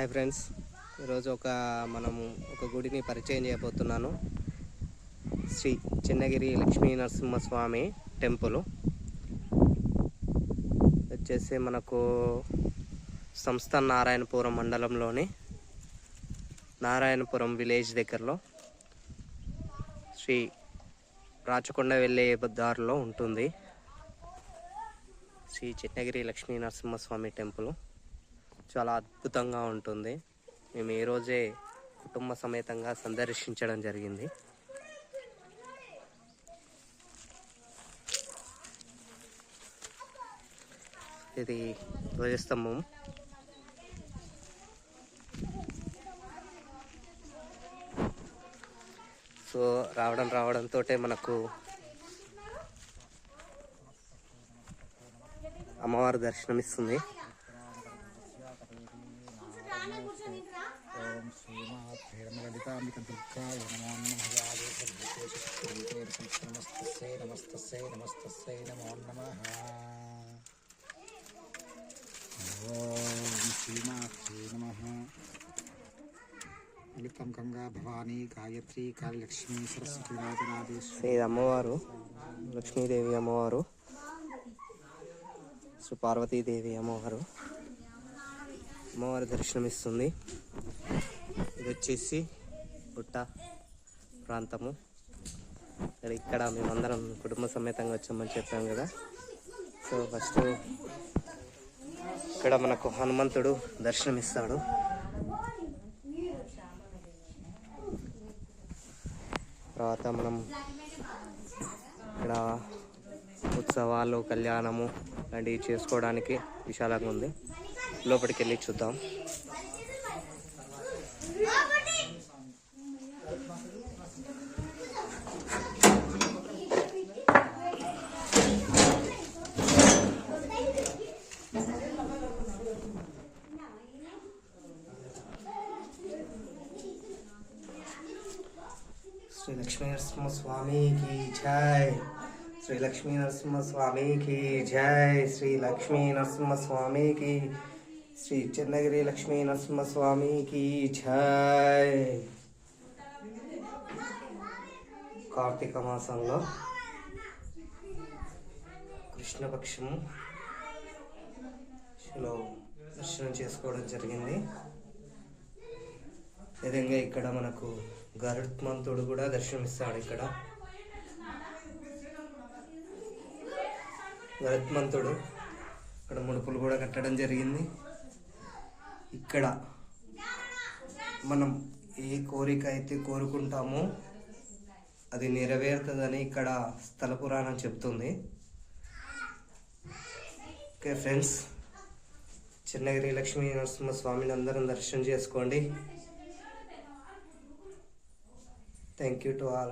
Hi friends, ఈరోజు మనము ఒక గుడిని పరిచయం చేయబోతున్నాను. శ్రీ చెన్నగిరి లక్ష్మీ నరసింహస్వామి టెంపుల్ వచ్చేసి మనకు సంస్థ నారాయణపురం మండలంలోని నారాయణపురం విలేజ్ దగ్గరలో శ్రీ రాచకొండ వెళ్ళే దారిలో ఉంటుంది. శ్రీ చెన్నగిరి లక్ష్మీ నరసింహస్వామి టెంపుల్ చాలా అద్భుతంగా ఉంటుంది. మేము ఈ రోజే కుటుంబ సమేతంగా సందర్శించడం జరిగింది. ఇది ధ్వజస్తంభం. సో రావడంతో మనకు అమ్మవారు దర్శనమిస్తుంది. గంగా భవానీ గాయత్రి కాళలక్ష్మి సరస్వతి రాజరాజేశ్వరి అమ్మవారు, లక్ష్మీదేవి అమ్మవారు, శ్రీ పార్వతీదేవి అమ్మవారు దర్శనమిస్తుంది. ఇది వచ్చేసి పుట్ట ప్రాంతము. ఇక్కడ మేమందరం కుటుంబ సమేతంగా వచ్చామని చెప్పాం కదా. సో ఫస్ట్ ఇక్కడ మనకు హనుమంతుడు దర్శనమిస్తాడు. తర్వాత మనం ఇక్కడ ఉత్సవాలు, కళ్యాణము లాంటివి చేసుకోవడానికి విశాలంగా ఉంది. లోపలికి వెళ్ళి చూద్దాం. శ్రీ లక్ష్మీ నరసింహ స్వామికి జై. శ్రీ లక్ష్మీ నరసింహ స్వామికి జై. శ్రీ లక్ష్మీ నరసింహ స్వామికి, శ్రీ చెన్నగిరి లక్ష్మీ నరసింహ స్వామికి జై. కార్తీక మాసంలో కృష్ణపక్షము దర్శనం చేసుకోవడం జరిగింది. విధంగా ఇక్కడ మనకు గరుత్మంతుడు కూడా దర్శనమిస్తాడు. గరుత్మంతుడు ఇక్కడ ముడుపులు కూడా కట్టడం జరిగింది. ఇక్కడ మనం ఏ కోరిక అయితే కోరుకుంటామో అది నెరవేరుతుందని ఇక్కడ స్థల పురాణం చెప్తుంది. ఓకే ఫ్రెండ్స్, చెన్నగిరి లక్ష్మీ నరసింహ స్వామిని అందరం దర్శనం చేసుకోండి. Thank you to all.